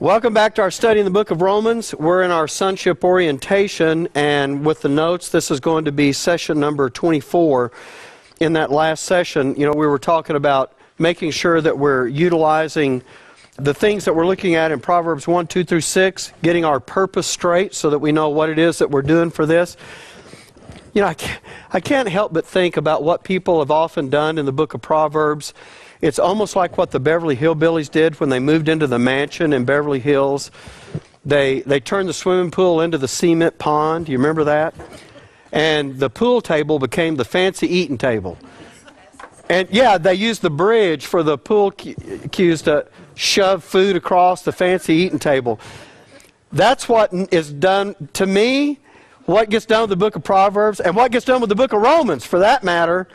Welcome back to our study in the book of Romans. We're in our Sonship orientation, and with the notes, this is going to be session number 24. In that last session, we were talking about making sure that we're utilizing the things that we're looking at in Proverbs 1, 2 through 6, getting our purpose straight so that we know what it is that we're doing for this. I can't help but think about what people have often done in the book of Proverbs. It's almost like what the Beverly Hillbillies did when they moved into the mansion in Beverly Hills. They turned the swimming pool into the cement pond. Do you remember that? And the pool table became the fancy eating table. And yeah, they used the bridge for the pool cues to shove food across the fancy eating table. That's what is done to me, what gets done with the book of Proverbs, and what gets done with the book of Romans, for that matter.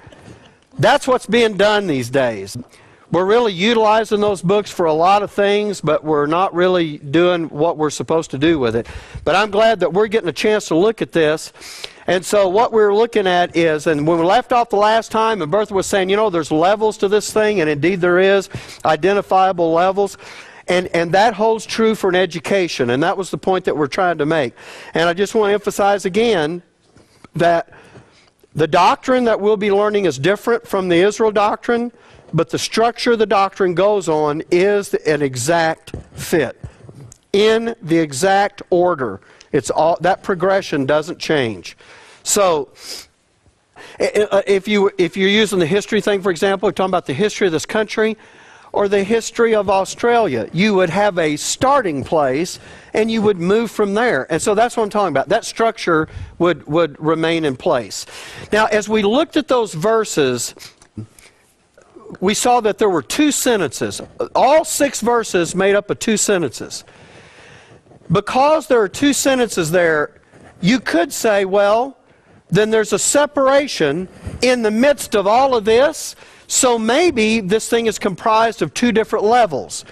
That's what's being done these days. We're really utilizing those books for a lot of things, but we're not really doing what we're supposed to do with it. But I'm glad that we're getting a chance to look at this. And so what we're looking at is, and when we left off the last time, and Bertha was saying, there's levels to this thing, and indeed there is, identifiable levels. And that holds true for an education, and that was the point that we're trying to make. And I just want to emphasize again that the doctrine that we'll be learning is different from the Israel doctrine, but the structure the doctrine goes on is an exact fit. In the exact order. It's all, that progression doesn't change. So, if you're using the history thing, for example, we're talking about the history of this country, or the history of Australia, you would have a starting place and you would move from there. And so that's what I'm talking about. That structure would remain in place. Now, as we looked at those verses, we saw that there were two sentences. All 6 verses made up of 2 sentences. Because there are 2 sentences there, you could say, well, then there's a separation in the midst of all of this. So maybe this thing is comprised of 2 different levels.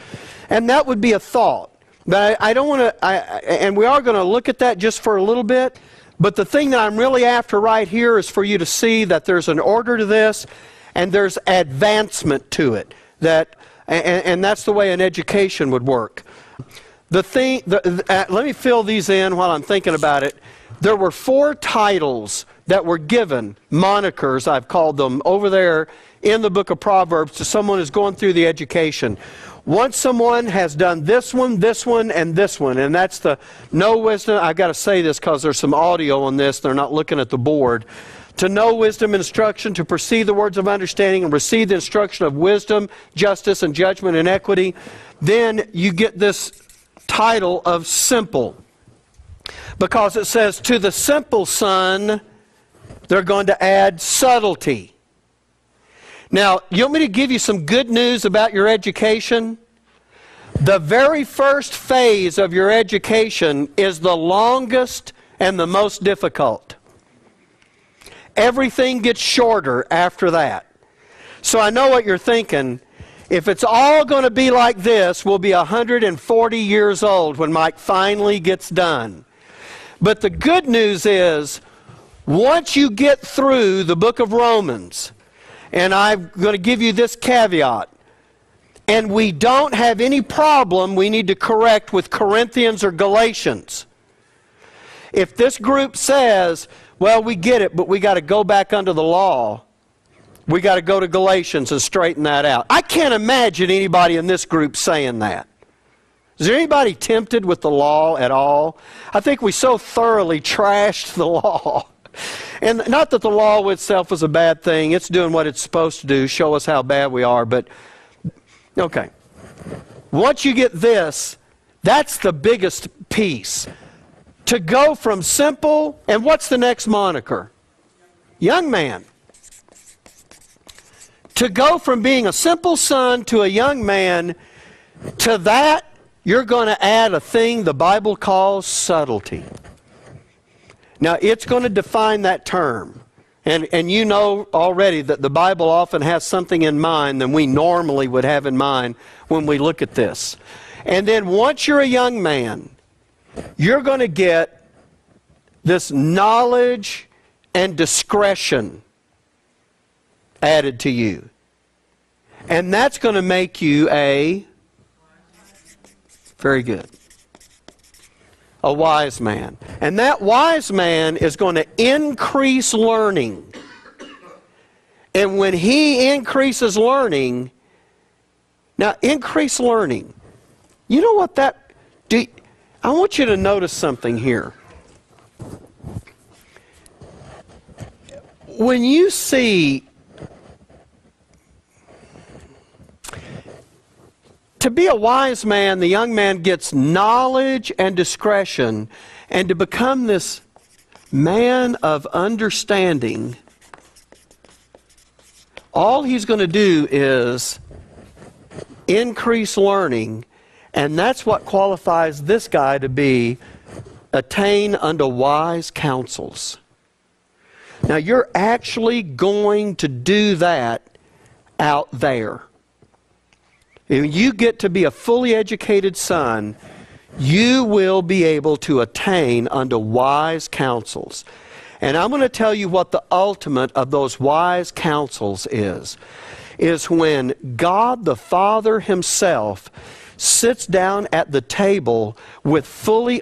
And that would be a thought. But I don't want to, and we are going to look at that just for a little bit. But the thing that I'm really after right here is for you to see that there's an order to this and there's advancement to it. And that's the way an education would work. Let me fill these in while I'm thinking about it. There were 4 titles that were given, monikers I've called them, over there in the book of Proverbs to someone who's going through the education. Once someone has done this one, and this one, and that's the know wisdom. I've got to say this because there's some audio on this. They're not looking at the board. To know wisdom and instruction, to perceive the words of understanding and receive the instruction of wisdom, justice, and judgment and equity. Then you get this title of simple. Because it says, to the simple son, they're going to add subtlety. Now, you want me to give you some good news about your education? The very first phase of your education is the longest and the most difficult. Everything gets shorter after that. So I know what you're thinking. If it's all going to be like this, we'll be 140 years old when Mike finally gets done. But the good news is, once you get through the book of Romans, and I'm going to give you this caveat, and we don't have any problem we need to correct with Corinthians or Galatians. If this group says, well, we get it, but we got to go back under the law, we got to go to Galatians and straighten that out. I can't imagine anybody in this group saying that. Is there anybody tempted with the law at all? I think we so thoroughly trashed the law. And not that the law itself is a bad thing. It's doing what it's supposed to do, show us how bad we are. But, okay. Once you get this, that's the biggest piece. To go from simple, and what's the next moniker? Young man. To go from being a simple son to a young man, to that, you're going to add a thing the Bible calls subtlety. Now, it's going to define that term. And you know already that the Bible often has something in mind than we normally would have in mind when we look at this. And then once you're a young man, you're going to get this knowledge and discretion added to you. And that's going to make you a Very good. A wise man. And that wise man is going to increase learning. And when he increases learning, now increase learning. You know what that... I want you to notice something here. When you see... To be a wise man, the young man gets knowledge and discretion, and to become this man of understanding, all he's going to do is increase learning, and that's what qualifies this guy to be attain unto wise counsels. Now, you're actually going to do that out there. If you get to be a fully educated son, you will be able to attain unto wise counsels. And I'm going to tell you what the ultimate of those wise counsels is when God the Father himself sits down at the table with fully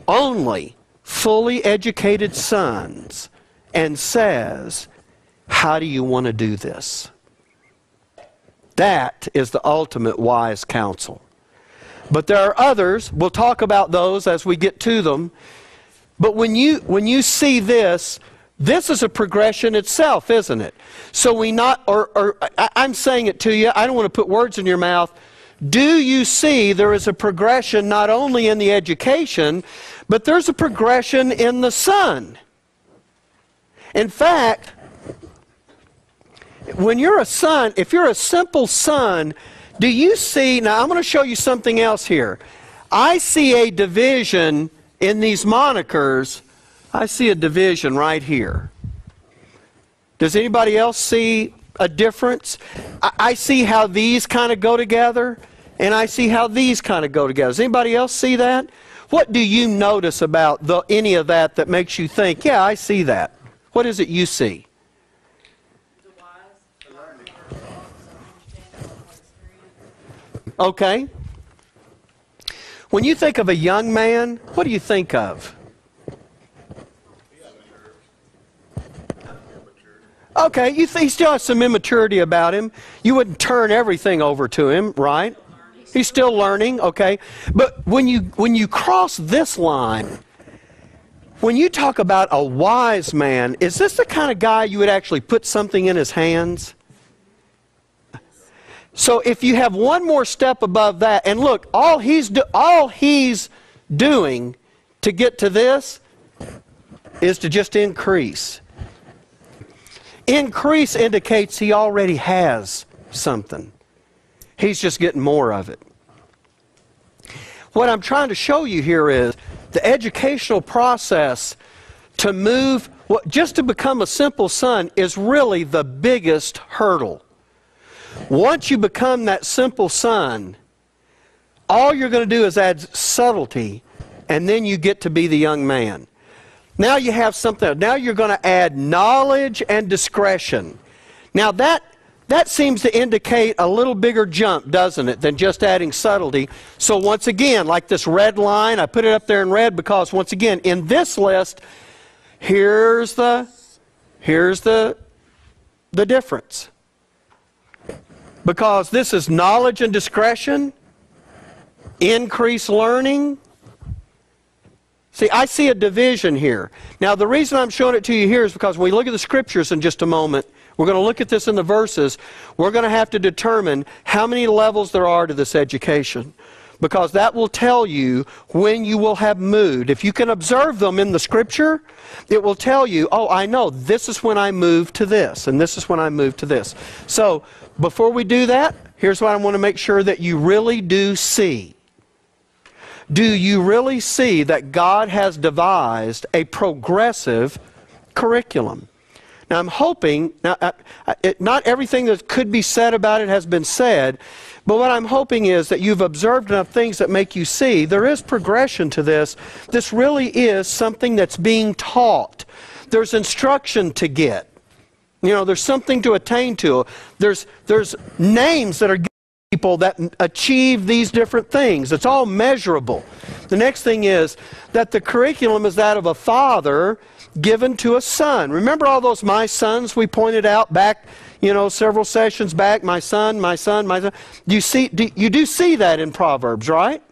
educated sons and says, how do you want to do this? That is the ultimate wise counsel. But there are others. We'll talk about those as we get to them. But when you see this, this is a progression itself, isn't it? So I'm saying it to you. I don't want to put words in your mouth. Do you see there is a progression not only in the education, but there's a progression in the son? In fact, when you're a son, if you're a simple son, do you see, now I'm going to show you something else here. I see a division in these monikers. I see a division right here. Does anybody else see a difference? I see how these kind of go together, and I see how these kind of go together. Does anybody else see that? What do you notice about any of that makes you think, yeah, I see that? What is it you see? Okay. When you think of a young man, what do you think of? Okay, he still has some immaturity about him. You wouldn't turn everything over to him, right? He's still learning, okay? But when you cross this line, when you talk about a wise man, is this the kind of guy you would actually put something in his hands? So if you have one more step above that, and look, all he's doing to get to this is to just increase. Increase indicates he already has something. He's just getting more of it. What I'm trying to show you here is the educational process to move, just to become a simple son is really the biggest hurdle. Once you become that simple son, all you're going to do is add subtlety, and then you get to be the young man. Now you have something. Now you're going to add knowledge and discretion. Now that seems to indicate a little bigger jump, doesn't it, than just adding subtlety. So once again, like this red line, I put it up there in red because once again, in this list, here's the difference. Because this is knowledge and discretion, increased learning. See, I see a division here. Now, the reason I'm showing it to you here is because when we look at the scriptures in just a moment, we're going to look at this in the verses, we're going to have to determine how many levels there are to this education. Because that will tell you when you will have moved. If you can observe them in the scripture, it will tell you, oh, I know, this is when I move to this, and this is when I move to this. So, before we do that, here's what I want to make sure that you really do see. Do you really see that God has devised a progressive curriculum? Now, I'm hoping, not everything that could be said about it has been said, but what I'm hoping is that you've observed enough things that make you see there is progression to this. This really is something that's being taught. There's instruction to get. You know, there's something to attain to. There's names that are people that achieve these different things. It's all measurable. The next thing is that the curriculum is that of a father given to a son. Remember all those my sons we pointed out back, several sessions back? My son, my son, my son. You do see that in Proverbs, right?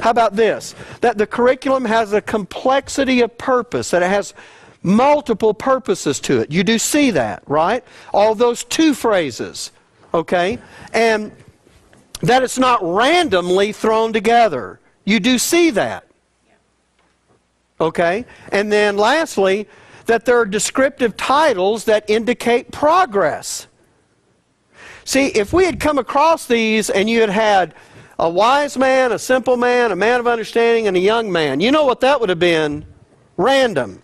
How about this? That the curriculum has a complexity of purpose, that it has multiple purposes to it. You do see that, right? All those two phrases, okay? And that it's not randomly thrown together. You do see that. Okay? And then lastly, that there are descriptive titles that indicate progress. See, if we had come across these and you had had a wise man, a simple man, a man of understanding, and a young man, you know what that would have been? Random.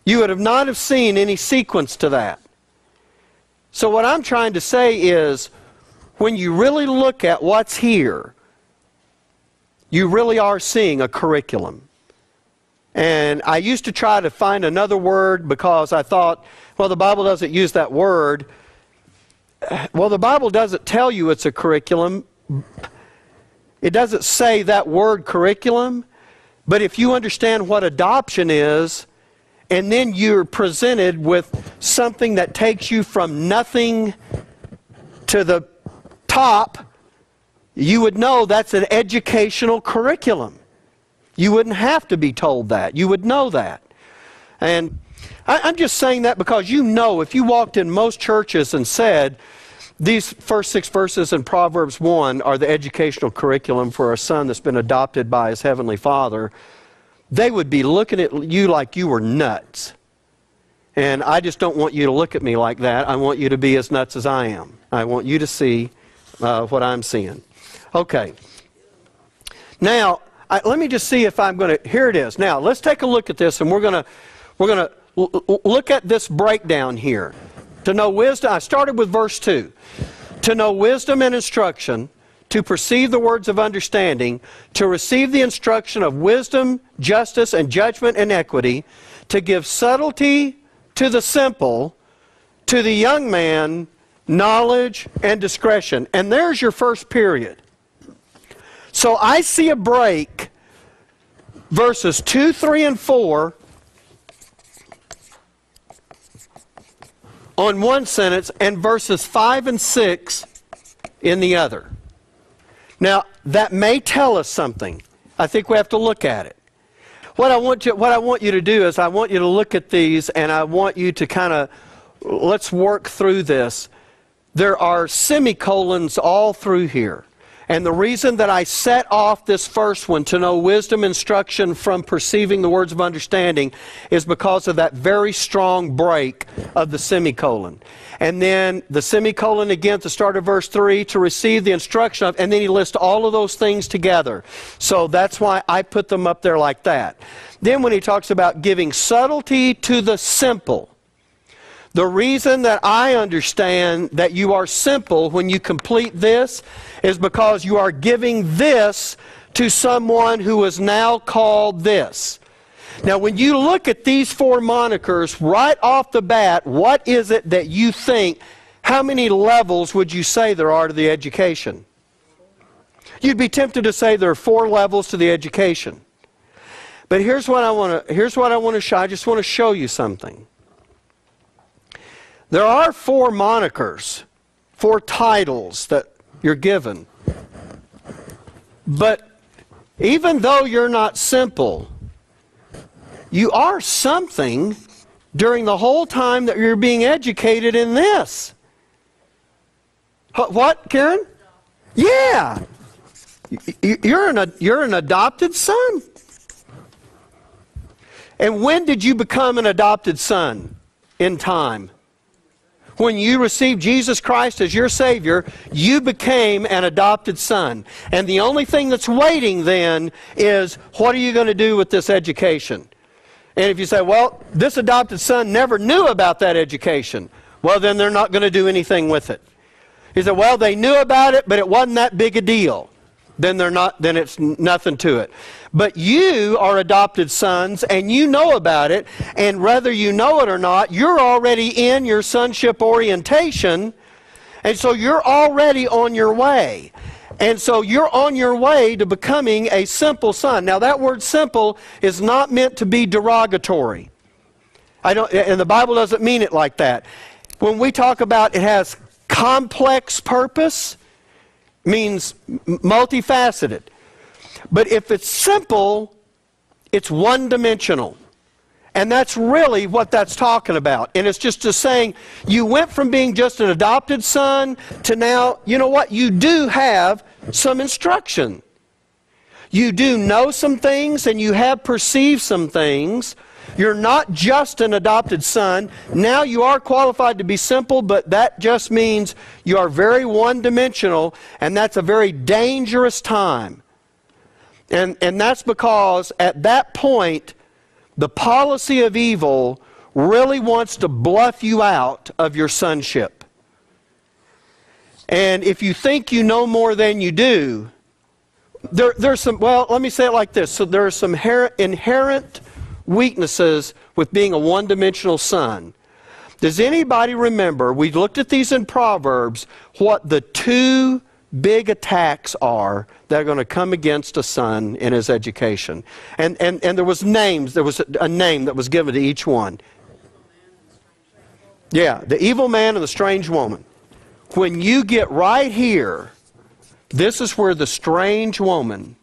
You would have not have seen any sequence to that. So what I'm trying to say is, when you really look at what's here, you really are seeing a curriculum. And I used to try to find another word because I thought, well, the Bible doesn't use that word. Well, the Bible doesn't tell you it's a curriculum. It doesn't say that word curriculum. But if you understand what adoption is, and then you're presented with something that takes you from nothing to the top, you would know that's an educational curriculum. You wouldn't have to be told that. You would know that. And I'm just saying that because if you walked in most churches and said, these first 6 verses in Proverbs 1 are the educational curriculum for a son that's been adopted by his heavenly Father, they would be looking at you like you were nuts. And I just don't want you to look at me like that. I want you to be as nuts as I am. I want you to see what I'm seeing. Okay. Now, let me just see if I'm going to... Here it is. Now, let's take a look at this, and we're going to look at this breakdown here. To know wisdom, I started with verse 2. To know wisdom and instruction, to perceive the words of understanding, to receive the instruction of wisdom, justice, and judgment and equity, to give subtlety to the simple, to the young man, knowledge and discretion. And there's your first period. So I see a break, verses 2, 3, and 4 on one sentence, and verses 5 and 6 in the other. Now, that may tell us something. I think we have to look at it. What I want you to do is I want you to look at these, and I want you to let's work through this. There are semicolons all through here. And the reason that I set off this first one, to know wisdom, instruction from perceiving the words of understanding, is because of that very strong break of the semicolon. And then the semicolon again at the start of verse 3, to receive the instruction of, and then he lists all of those things together. So that's why I put them up there like that. Then when he talks about giving subtlety to the simple, the reason that I understand that you are simple when you complete this is because you are giving this to someone who is now called this. Now, when you look at these 4 monikers right off the bat, what is it that you think, how many levels would you say there are to the education? You'd be tempted to say there are 4 levels to the education. But here's what I want to show. I just want to show you something. There are 4 monikers, 4 titles that you're given. But even though you're not simple, you are something during the whole time that you're being educated in this. What, Karen? Yeah. You're an adopted son. And when did you become an adopted son? In time. When you received Jesus Christ as your Savior, you became an adopted son. And the only thing that's waiting then is, what are you going to do with this education? And if you say, well, this adopted son never knew about that education, well, then they're not going to do anything with it. He said, well, they knew about it, but it wasn't that big a deal. Then it's nothing to it. But you are adopted sons, and you know about it, and whether you know it or not, you're already in your sonship orientation, And so you're already on your way. And so you're on your way to becoming a simple son. Now that word simple is not meant to be derogatory. And the Bible doesn't mean it like that. When we talk about it has complex purpose, means multifaceted. But if it's simple, it's one-dimensional. And that's really what that's talking about. And it's just saying you went from being just an adopted son to now, you know what, you do have some instruction. You do know some things and you have perceived some things. You're not just an adopted son. Now you are qualified to be simple, but that just means you are very one-dimensional, and that's a very dangerous time. And that's because at that point, the policy of evil really wants to bluff you out of your sonship. And if you think you know more than you do, there's some, well, let me say it like this. So there are some inherent weaknesses with being a one-dimensional son. Does anybody remember, we looked at these in Proverbs, what the two big attacks are that are going to come against a son in his education? And there was names, there was a name that was given to each one. Yeah, the evil man and the strange woman. When you get right here, this is where the strange woman,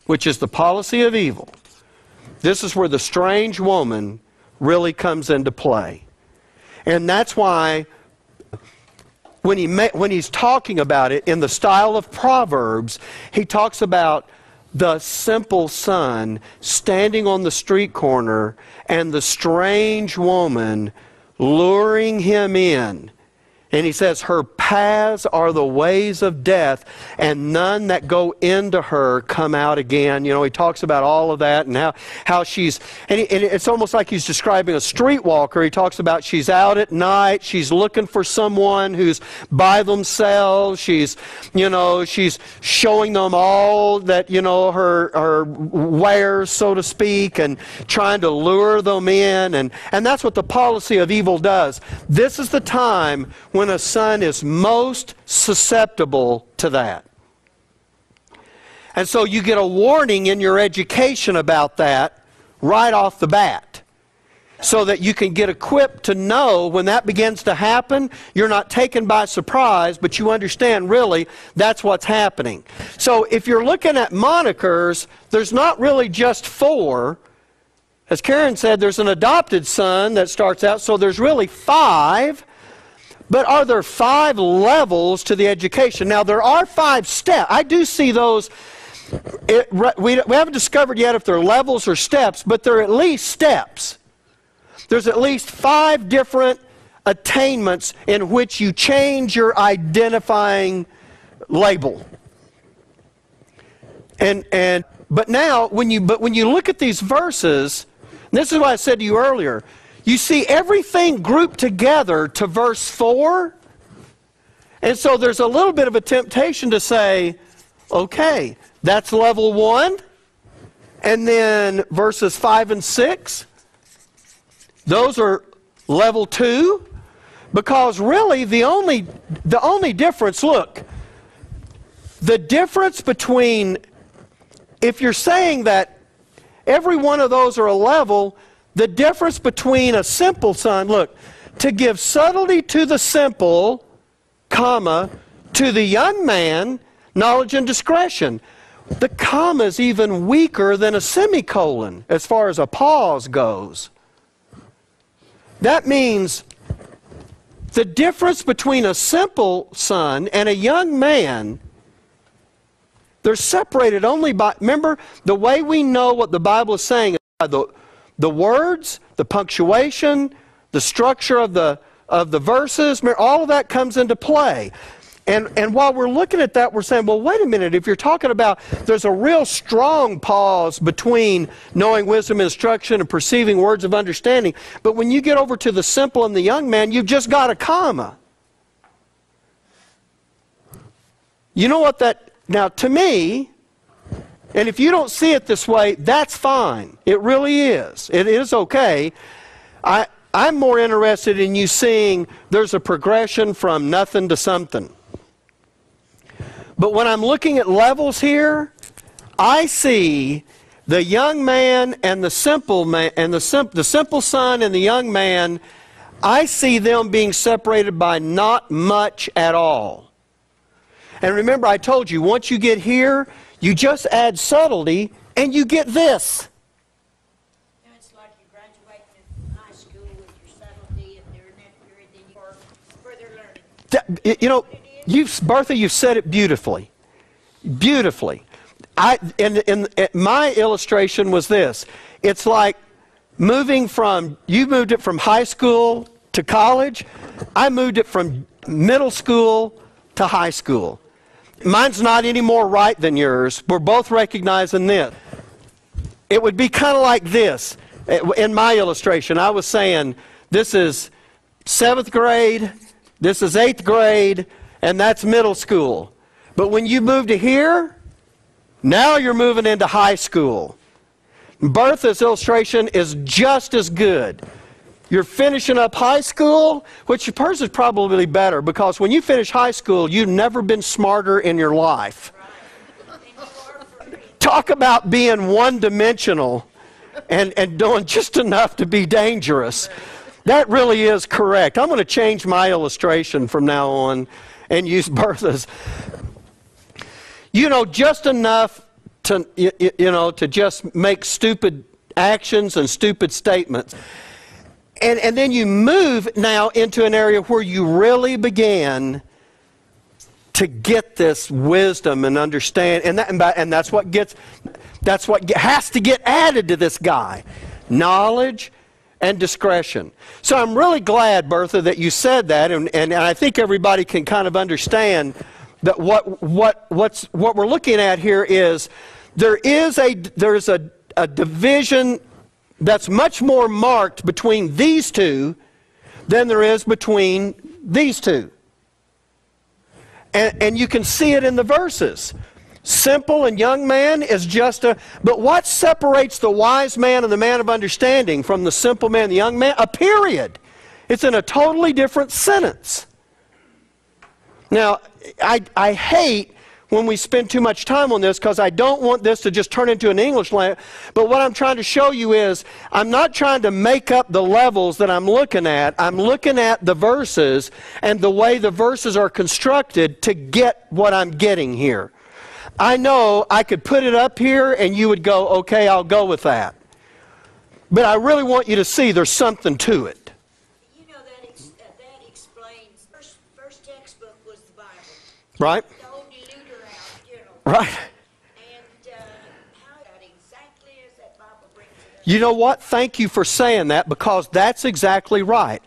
which is the policy of evil, this is where the strange woman really comes into play. And that's why when he's talking about it in the style of Proverbs, he talks about the simple son standing on the street corner and the strange woman luring him in. And he says, her paths are the ways of death, and none that go into her come out again. You know, he talks about all of that and how she's, and it's almost like he's describing a streetwalker. He talks about she's out at night, she's looking for someone who's by themselves, she's, you know, she's showing them all that, you know, her wares, so to speak, and trying to lure them in. And that's what the policy of evil does. This is the time when a son is most susceptible to that. And so you get a warning in your education about that right off the bat, so that you can get equipped to know when that begins to happen, you're not taken by surprise, but you understand really that's what's happening. So if you're looking at monikers, there's not really just four. As Karen said, there's an adopted son that starts out, so there's really five. But are there 5 levels to the education? Now, there are 5 steps. I do see those. We haven't discovered yet if they're levels or steps, but they're at least steps. There's at least 5 different attainments in which you change your identifying label. But now, when you look at these verses, and this is what I said to you earlier, you see everything grouped together to verse 4. And so there's a little bit of a temptation to say, okay, that's level 1. And then verses 5 and 6, those are level 2. Because really the only difference, look, the difference between, if you're saying that every one of those are a level, the difference between a simple son, look, to give subtlety to the simple, comma, to the young man, knowledge and discretion. The comma is even weaker than a semicolon as far as a pause goes. That means the difference between a simple son and a young man, they're separated only by, remember, the way we know what the Bible is saying is by the words, the punctuation, the structure of the verses, all of that comes into play. And while we're looking at that, we're saying, well, wait a minute, if you're talking about there's a real strong pause between knowing wisdom and instruction and perceiving words of understanding, but when you get over to the simple and the young man, you've just got a comma. You know what that, now to me, and if you don't see it this way, that's fine. It really is. It is okay. I'm more interested in you seeing there's a progression from nothing to something. But when I'm looking at levels here, I see the young man and the simple man, and the simple son and the young man, I see them being separated by not much at all. And remember, I told you, once you get here, you just add subtlety and you get this. It's like you're graduating from high school with your subtlety, and during that period, then you are further learning. You know, Bertha, you've said it beautifully. Beautifully. My illustration was this. It's like you moved it from high school to college. I moved it from middle school to high school. Mine's not any more right than yours. We're both recognizing this. It would be kind of like this. In my illustration, I was saying this is 7th grade, this is 8th grade, and that's middle school. But when you move to here, now you're moving into high school. Bertha's illustration is just as good. You're finishing up high school, which hers is probably better, because when you finish high school, you've never been smarter in your life. Talk about being one-dimensional and doing just enough to be dangerous. That really is correct. I'm going to change my illustration from now on and use Bertha's. You know, just enough to, to just make stupid actions and stupid statements. And then you move now into an area where you really began to get this wisdom and understand, and that's what has to get added to this guy: knowledge and discretion. So I'm really glad, Bertha, that you said that, and I think everybody can kind of understand that what we're looking at here is there's a division that's much more marked between these two than there is between these two. And you can see it in the verses. Simple and young man is but what separates the wise man and the man of understanding from the simple man and the young man? A period. It's in a totally different sentence. Now, I hate when we spend too much time on this, because I don't want this to just turn into an English language. But what I'm trying to show you is I'm not trying to make up the levels that I'm looking at. I'm looking at the verses and the way the verses are constructed to get what I'm getting here. I know I could put it up here and you would go, okay, I'll go with that. But I really want you to see there's something to it. You know, that explains, first textbook was the Bible. Right? Right. And how exactly is that Bible brings it up? You know what? Thank you for saying that, because that's exactly right.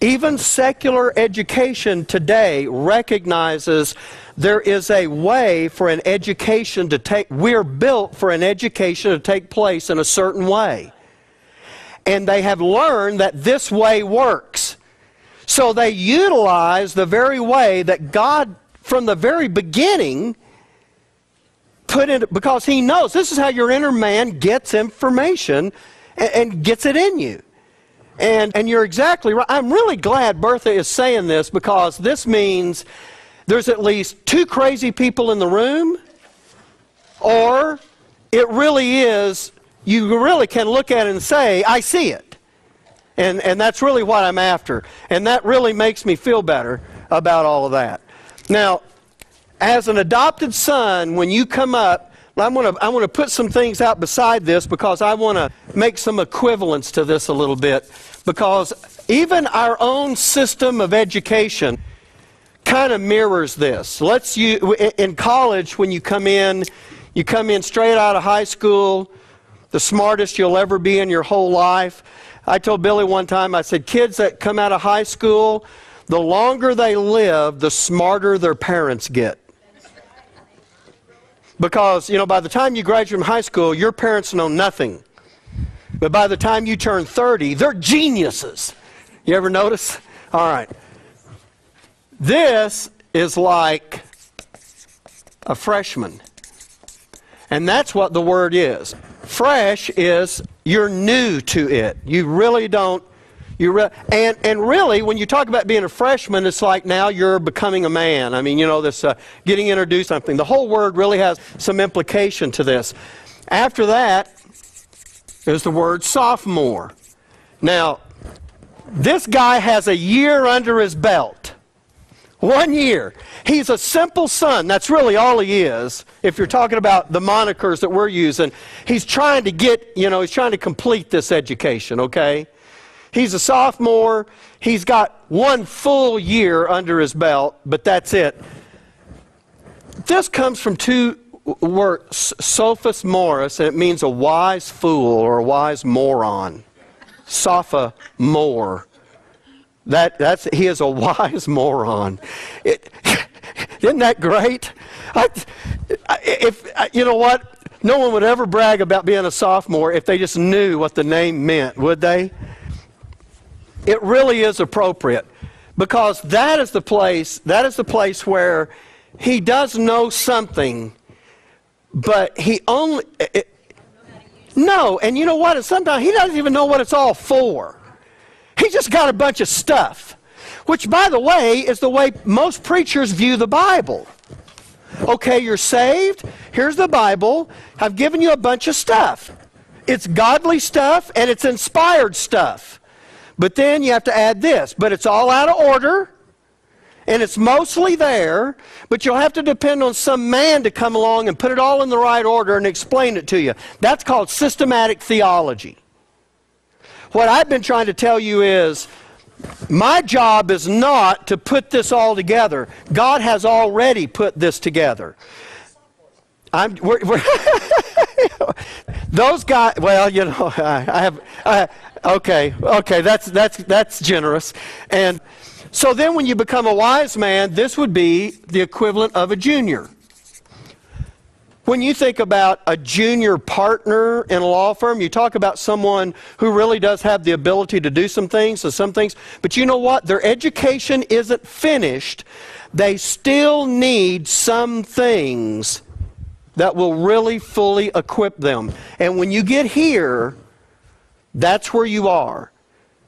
Even secular education today recognizes there is a way for an education to take, we're built for an education to take place in a certain way. And they have learned that this way works. So they utilize the very way that God, from the very beginning, put in, because He knows this is how your inner man gets information and gets it in you. And you're exactly right. I'm really glad Bertha is saying this, because this means there's at least two crazy people in the room, or it really is, you really can look at it and say, I see it. And that's really what I'm after. And that really makes me feel better about all of that. Now, as an adopted son, when you come up, I want to put some things out beside this, because I want to make some equivalence to this a little bit, because even our own system of education kind of mirrors this. In college, when you come in straight out of high school, the smartest you'll ever be in your whole life. I told Billy one time, I said, kids that come out of high school, the longer they live, the smarter their parents get. Because, by the time you graduate from high school, your parents know nothing. But by the time you turn 30, they're geniuses. You ever notice? All right. This is like a freshman. And that's what the word is. Fresh is you're new to it. You really don't, And really, when you talk about being a freshman, it's like now you're becoming a man. I mean, you know, this getting introduced to something. The whole word really has some implication to this. After that is the word sophomore. Now, this guy has a year under his belt. 1 year. He's a simple son. That's really all he is. If you're talking about the monikers that we're using, he's trying to get, you know, he's trying to complete this education, okay? He's a sophomore. He's got 1 full year under his belt, but that's it. This comes from 2 words, sophomorus, and it means a wise fool or a wise moron. Sophomore. He is a wise moron. Isn't that great? You know what? No one would ever brag about being a sophomore if they just knew what the name meant, would they? It really is appropriate, because that is the place where he does know something, but he only no. And you know what? And sometimes he doesn't even know what it's all for. He just got a bunch of stuff, which, by the way, is the way most preachers view the Bible. Okay, you're saved. Here's the Bible. I've given you a bunch of stuff. It's godly stuff and it's inspired stuff. But then you have to add this. But it's all out of order and it's mostly there, but you'll have to depend on some man to come along and put it all in the right order and explain it to you. That's called systematic theology. What I've been trying to tell you is, my job is not to put this all together. God has already put this together. Those guys, well, you know, okay, that's generous. And so then when you become a wise man, this would be the equivalent of a junior. When you think about a junior partner in a law firm, you talk about someone who really does have the ability to do some things, but you know what? Their education isn't finished. They still need some things that will really fully equip them. And when you get here, that's where you are.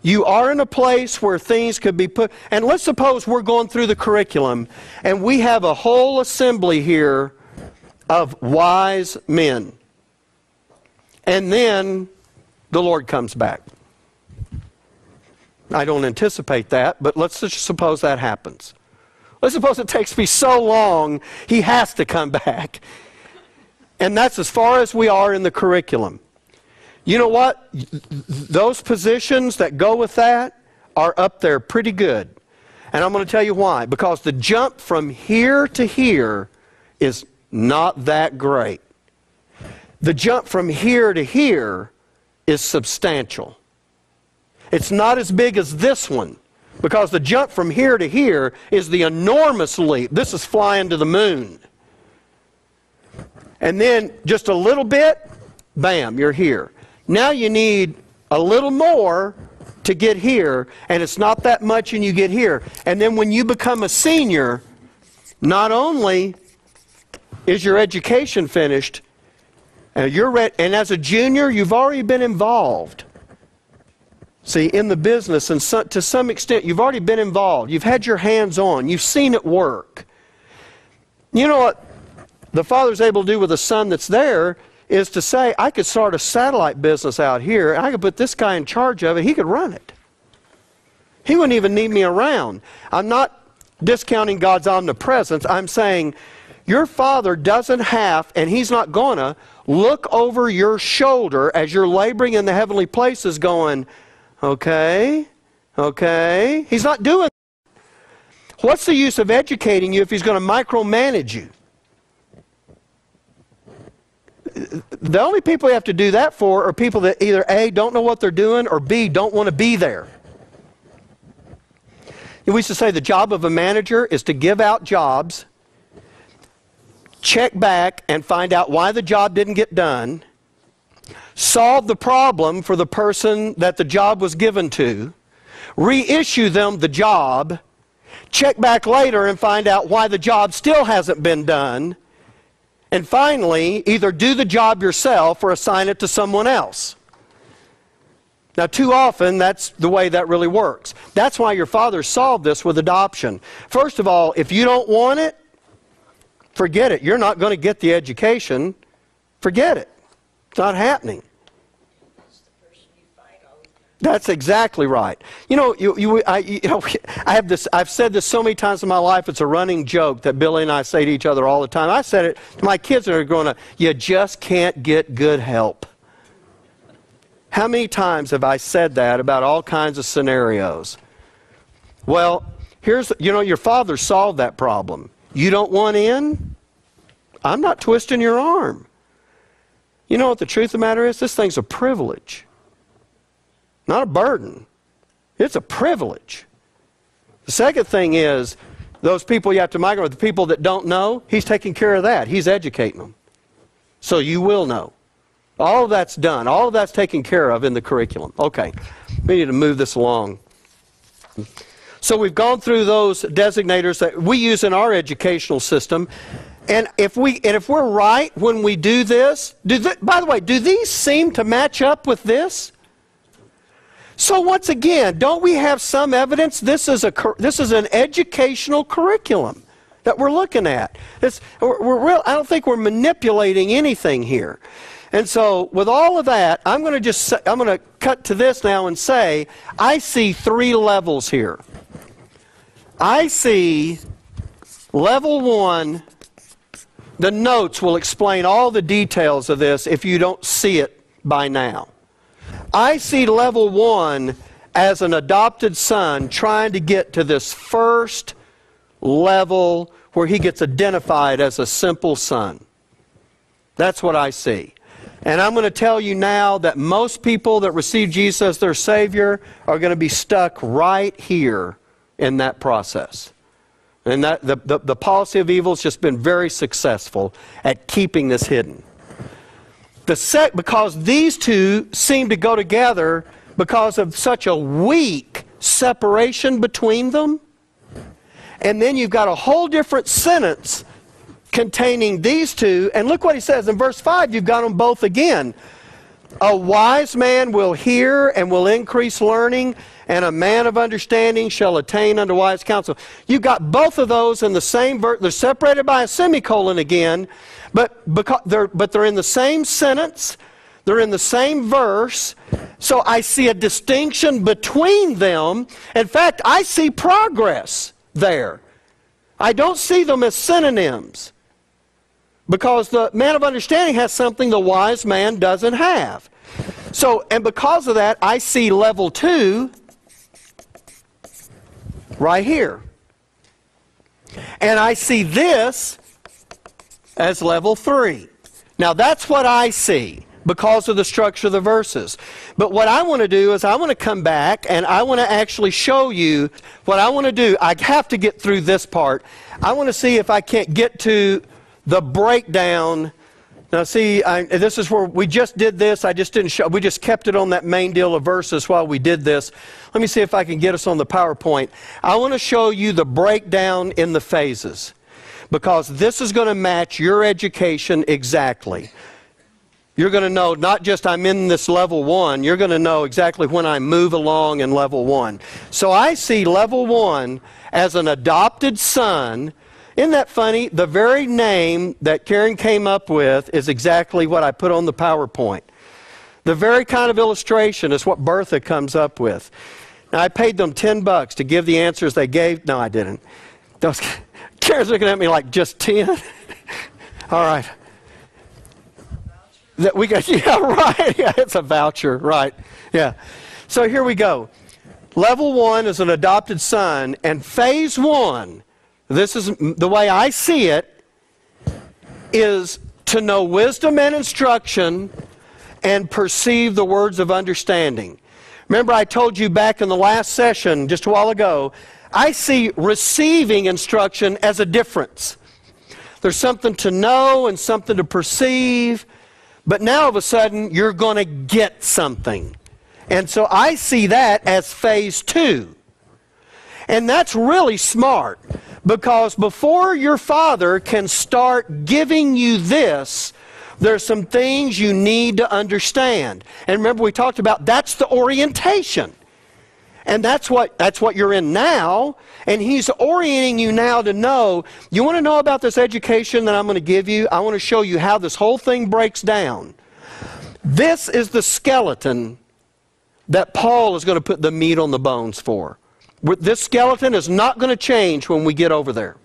You are in a place where things could be put, and let's suppose we're going through the curriculum, and we have a whole assembly here of wise men. And then the Lord comes back. I don't anticipate that, but let's just suppose that happens. Let's suppose it takes me so long, he has to come back. And that's as far as we are in the curriculum. You know what? Those positions that go with that are up there pretty good. And I'm going to tell you why. Because the jump from here to here is not that great. The jump from here to here is substantial. It's not as big as this one, because the jump from here to here is the enormous leap. This is flying to the moon. And then just a little bit, bam, you're here. Now you need a little more to get here, and it's not that much and you get here. And then when you become a senior, not only is your education finished, and as a junior, you've already been involved. See, in the business, and to some extent, you've already been involved. You've had your hands on. You've seen it work. You know what the father's able to do with the son that's there is to say, I could start a satellite business out here, and I could put this guy in charge of it. He could run it. He wouldn't even need me around. I'm not discounting God's omnipresence. I'm saying, your father doesn't have, and he's not gonna, look over your shoulder as you're laboring in the heavenly places going, okay. He's not doing that. What's the use of educating you if he's going to micromanage you? The only people you have to do that for are people that either A, don't know what they're doing, or B, don't want to be there. We used to say the job of a manager is to give out jobs, check back and find out why the job didn't get done, solve the problem for the person that the job was given to, reissue them the job, check back later and find out why the job still hasn't been done, and finally, either do the job yourself or assign it to someone else. Now, too often, that's the way that really works. That's why your father solved this with adoption. First of all, if you don't want it, forget it. You're not going to get the education. Forget it. It's not happening. That's exactly right. You know, I've said this so many times in my life, it's a running joke that Billy and I say to each other all the time. I said it to my kids that are growing up, you just can't get good help. How many times have I said that about all kinds of scenarios? Well, your father solved that problem. You don't want in? I'm not twisting your arm. You know what the truth of the matter is? This thing's a privilege. Not a burden. It's a privilege. The second thing is, those people you have to migrate with, the people that don't know, he's taking care of that. He's educating them. So you will know. All of that's done. All of that's taken care of in the curriculum. Okay, we need to move this along. So we've gone through those designators that we use in our educational system. And if we're right when we do this, by the way, do these seem to match up with this? So once again, don't we have some evidence this is an educational curriculum that we're looking at? I don't think we're manipulating anything here. And so with all of that, I'm going to cut to this now and say, I see 3 levels here. I see level 1. The notes will explain all the details of this if you don't see it by now. I see level 1 as an adopted son trying to get to this first level where he gets identified as a simple son. That's what I see. And I'm going to tell you now that most people that receive Jesus as their Savior are going to be stuck right here in that process. And that the policy of evil has just been very successful at keeping this hidden. Because these two seem to go together because of such a weak separation between them. And then you've got a whole different sentence containing these two. And look what he says in verse 5. You've got them both again. A wise man will hear and will increase learning, and a man of understanding shall attain unto wise counsel. You've got both of those in the same verse. They're separated by a semicolon again, but they're in the same sentence. They're in the same verse. So I see a distinction between them. In fact, I see progress there. I don't see them as synonyms, because the man of understanding has something the wise man doesn't have. So, and because of that, I see level 2 right here. And I see this as level 3. Now that's what I see because of the structure of the verses. But what I want to do is I want to come back and I want to actually show you what I want to do. I have to get through this part. I want to see if I can't get to the breakdown. Now see, this is where we just did this. I just didn't show. We just kept it on that main deal of verses while we did this. Let me see if I can get us on the PowerPoint. I want to show you the breakdown in the phases, because this is going to match your education exactly. You're going to know not just I'm in this level 1, you're going to know exactly when I move along in level 1. So I see level 1 as an adopted son. Isn't that funny? The very name that Karen came up with is exactly what I put on the PowerPoint. The very kind of illustration is what Bertha comes up with. Now, I paid them $10 to give the answers they gave. No, I didn't. Karen's looking at me like, just 10? All right. Yeah, right. Yeah, it's a voucher, right. Yeah. So here we go. Level 1 is an adopted son, and phase 1, this is the way I see it, is to know wisdom and instruction and perceive the words of understanding. Remember, I told you back in the last session just a while ago, I see receiving instruction as a difference. There's something to know and something to perceive, but now all of a sudden you're going to get something. And so I see that as phase 2. And that's really smart, because before your father can start giving you this, There's some things you need to understand. And remember, we talked about that's the orientation. And that's what you're in now. And he's orienting you now to know, you want to know about this education that I'm going to give you? I want to show you how this whole thing breaks down. This is the skeleton that Paul is going to put the meat on the bones for. This skeleton is not going to change when we get over there.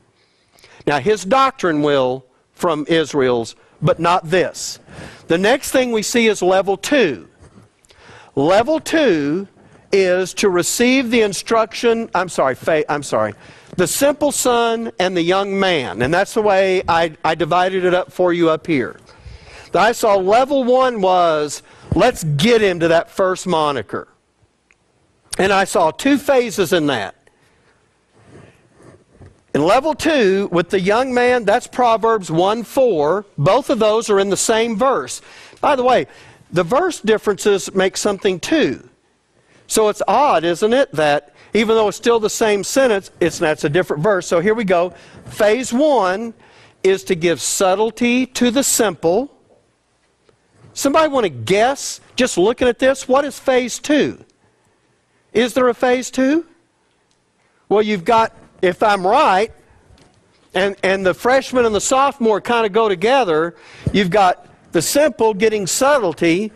Now, his doctrine will from Israel's, but not this. The next thing we see is level 2. Level 2 is to receive the instruction, the simple son and the young man. And that's the way I divided it up for you up here. I saw level 1 was, let's get into that first moniker. And I saw 2 phases in that. In level 2, with the young man, that's Proverbs 1:4. Both of those are in the same verse. By the way, the verse differences make something too. So it's odd, isn't it, that even though it's still the same sentence, that's a different verse. So here we go. Phase 1 is to give subtlety to the simple. Somebody want to guess, just looking at this, what is phase 2? Is there a phase 2? Well, you've got, if I'm right, and the freshman and the sophomore kind of go together, you've got the simple getting subtlety.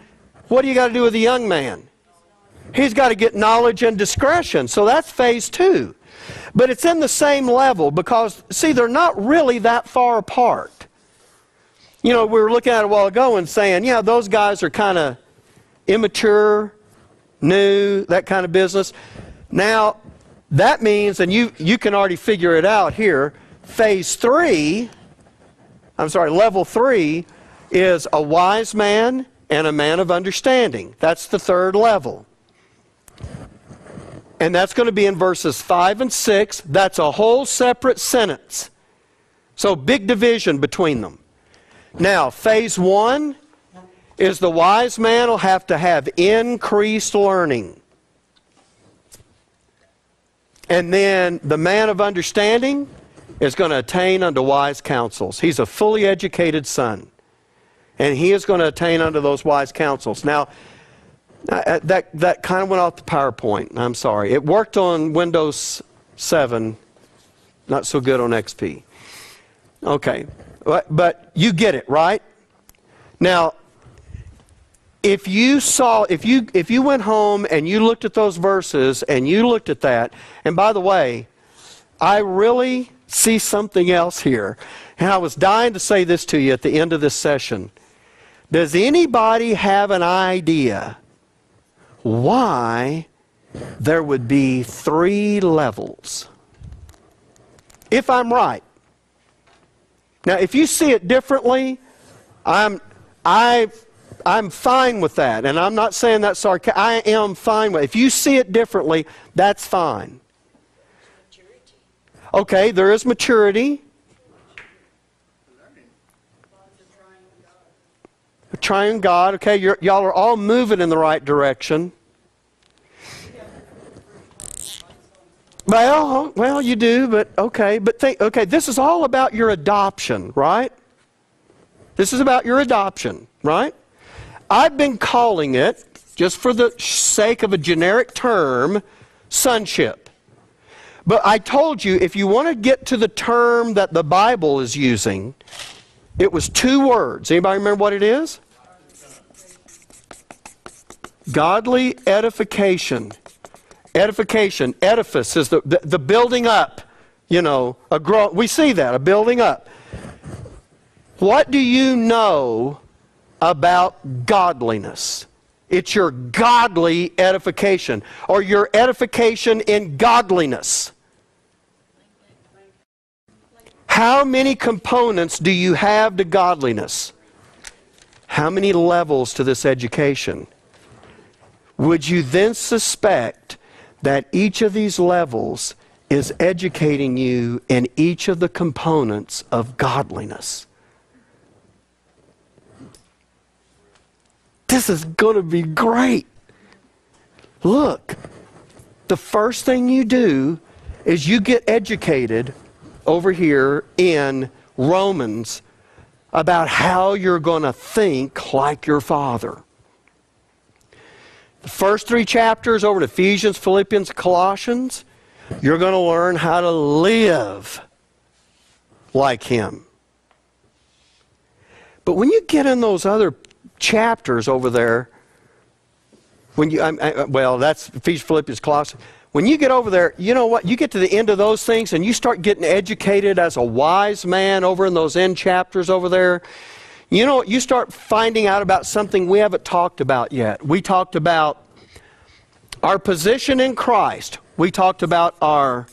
What do you got to do with the young man? He's got to get knowledge and discretion. So that's phase 2. But it's in the same level because, see, they're not really that far apart. You know, we were looking at it a while ago and saying, yeah, those guys are kind of immature, new, that kind of business. Now, that means, and you can already figure it out here, level 3 is a wise man and a man of understanding. That's the third level. And that's going to be in verses 5 and 6. That's a whole separate sentence. So big division between them. Now, phase 1 is the wise man will have to have increased learning. And then the man of understanding is going to attain unto wise counsels. He's a fully educated son. And he is going to attain unto those wise counsels. Now, that kind of went off the PowerPoint. I'm sorry. It worked on Windows 7. Not so good on XP. Okay. But you get it, right? Now, if you went home and you looked at those verses and you looked at that, and by the way, I really see something else here. And I was dying to say this to you at the end of this session. Does anybody have an idea why there would be 3 levels? If I'm right. Now, if you see it differently, I'm fine with that. And I'm not saying that sarcastic. I am fine with it. If you see it differently, that's fine. Maturity. Okay, there is maturity. A triune God. Okay, y'all are all moving in the right direction. Well, you do, but okay. But okay, this is all about your adoption, right? This is about your adoption, right? I've been calling it, just for the sake of a generic term, sonship. But I told you, if you want to get to the term that the Bible is using, it was 2 words. Anybody remember what it is? Godly edification. Edification, edifice is the building up, you know, we see that, a building up. What do you know about godliness? It's your godly edification, or your edification in godliness. How many components do you have to godliness? How many levels to this education? Would you then suspect that each of these levels is educating you in each of the components of godliness? This is going to be great. Look, the first thing you do is you get educated over here in Romans about how you're going to think like your Father. The first 3 chapters over in Ephesians, Philippians, Colossians, you're going to learn how to live like Him. But when you get in those other chapters over there, when you, well, that's Ephesians, Philippians, Colossians. When you get over there, you know what? You get to the end of those things and you start getting educated as a wise man over in those end chapters over there. You know, you start finding out about something we haven't talked about yet. We talked about our position in Christ. We talked about our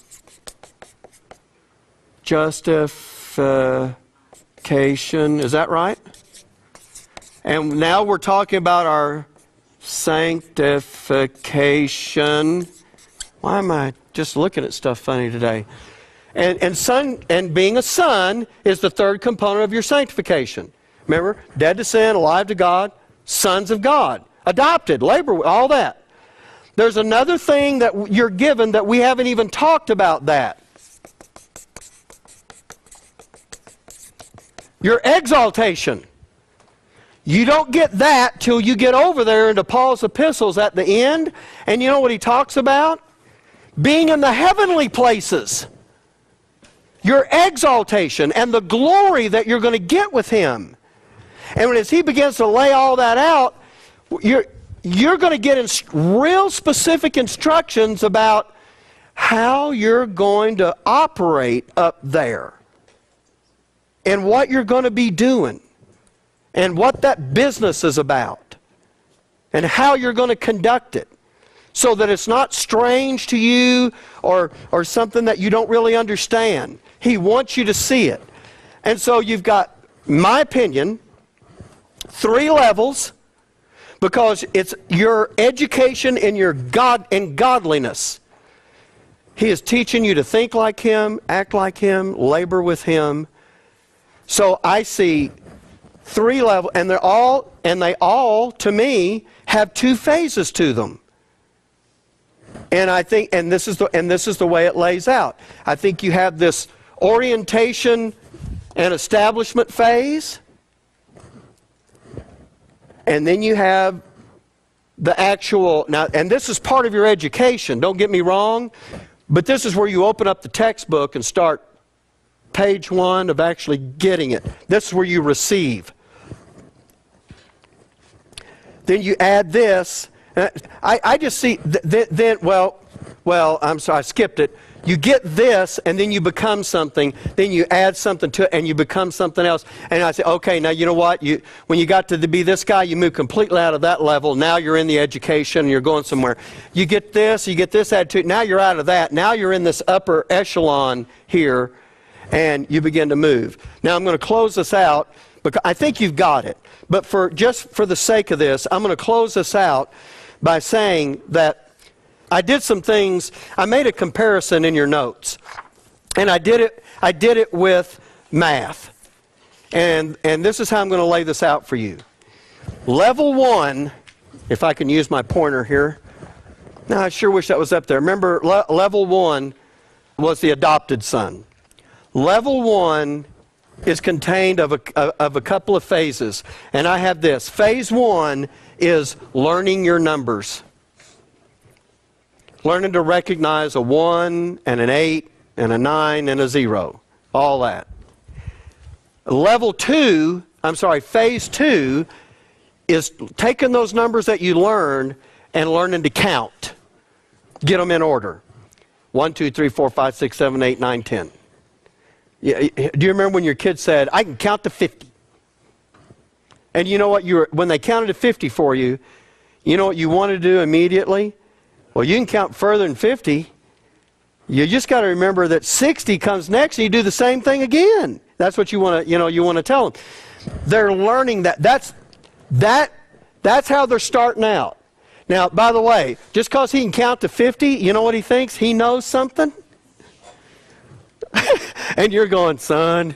justification. Is that right? And now we're talking about our sanctification. Why am I just looking at stuff funny today? And being a son is the third component of your sanctification. Remember, dead to sin, alive to God, sons of God, adopted, labor, all that. There's another thing that you're given that we haven't even talked about that. Your exaltation. You don't get that till you get over there into Paul's epistles at the end. And you know what he talks about? Being in the heavenly places. Your exaltation and the glory that you're going to get with Him. And as he begins to lay all that out, you're going to get real specific instructions about how you're going to operate up there. And what you're going to be doing. And what that business is about. And how you're going to conduct it. So that it's not strange to you or something that you don't really understand. He wants you to see it. And so you've got, in my opinion, 3 levels, because it's your education in your godliness. He is teaching you to think like Him, act like Him, labor with Him. So I see 3 levels, and they all, to me, have 2 phases to them. And I think, and this is the way it lays out. I think you have this orientation and establishment phase, and then you have the actual, now, and this is part of your education, don't get me wrong, but this is where you open up the textbook and start page 1 of actually getting it. This is where you receive. Then you add this. I just see, well, I'm sorry, I skipped it. You get this, and then you become something. Then you add something to it, and you become something else. And I say, okay, now you know what? When you got to be this guy, you move completely out of that level. Now you're in the education, and you're going somewhere. You get this added to it. Now you're out of that. Now you're in this upper echelon here, and you begin to move. Now I'm going to close this out, because I think you've got it. But just for the sake of this, I'm going to close this out by saying that I did some things. I made a comparison in your notes, and I did it with math, and this is how I'm going to lay this out for you. Level 1, if I can use my pointer here. Now I sure wish that was up there. Remember, level 1 was the adopted son. Level 1 is contained of a couple of phases, and I have this. Phase 1 is learning your numbers. Learning to recognize a 1 and an 8 and a 9 and a 0. All that. Phase 2 is taking those numbers that you learned and learning to count. Get them in order. 1, 2, 3, 4, 5, 6, 7, 8, 9, 10. Do you remember when your kid said, I can count to 50? And you know what? When they counted to 50 for you, you know what you want to do immediately? Well, you can count further than 50. You just got to remember that 60 comes next, and you do the same thing again. That's what you want to tell them. They're learning that. That's how they're starting out. Now, by the way, just because he can count to 50, you know what he thinks? He knows something? And you're going, son,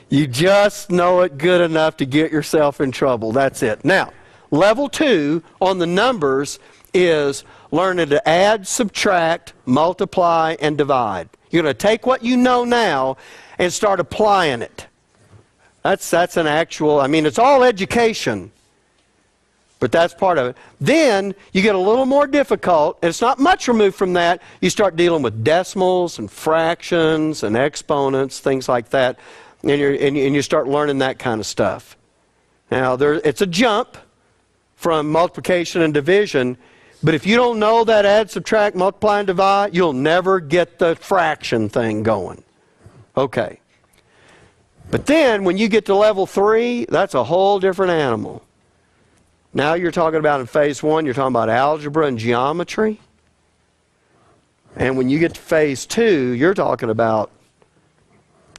you just know it good enough to get yourself in trouble. That's it. Now, level 2 on the numbers is learning to add, subtract, multiply, and divide. You're going to take what you know now and start applying it. That's an actual, I mean, it's all education. But that's part of it. Then you get a little more difficult, and it's not much removed from that. You start dealing with decimals and fractions and exponents, things like that, and you start learning that kind of stuff. Now, it's a jump from multiplication and division, but if you don't know that add, subtract, multiply, and divide, you'll never get the fraction thing going. Okay. But then, when you get to level 3, that's a whole different animal. Now you're talking about in phase 1, you're talking about algebra and geometry. And when you get to phase 2, you're talking about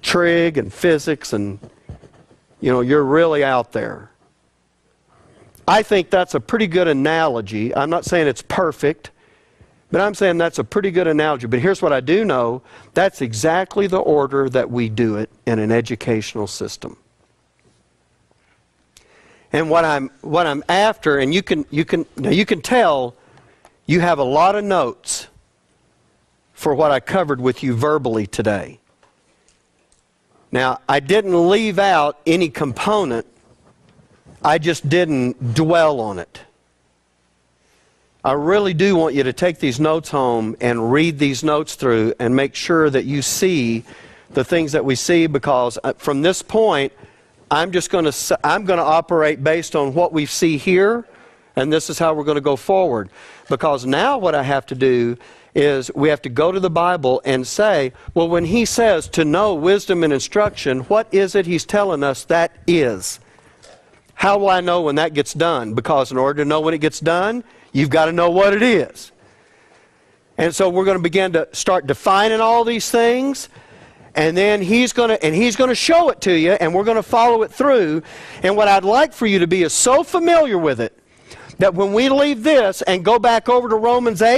trig and physics, and you're really out there. I think that's a pretty good analogy. I'm not saying it's perfect, but I'm saying that's a pretty good analogy. But here's what I do know. That's exactly the order that we do it in an educational system. And what I'm after, and you can tell you have a lot of notes for what I covered with you verbally today. Now, I didn't leave out any component. I just didn't dwell on it. I really do want you to take these notes home and read these notes through and make sure that you see the things that we see, because from this point, I'm going to operate based on what we see here, and this is how we're going to go forward. Because now what I have to do is we have to go to the Bible and say, well, when he says to know wisdom and instruction, what is it he's telling us that is? How will I know when that gets done? Because in order to know when it gets done, you've got to know what it is. And so we're going to begin to start defining all these things. And then he's going to show it to you, and we're going to follow it through. And what I'd like for you to be is so familiar with it that when we leave this and go back over to Romans 8,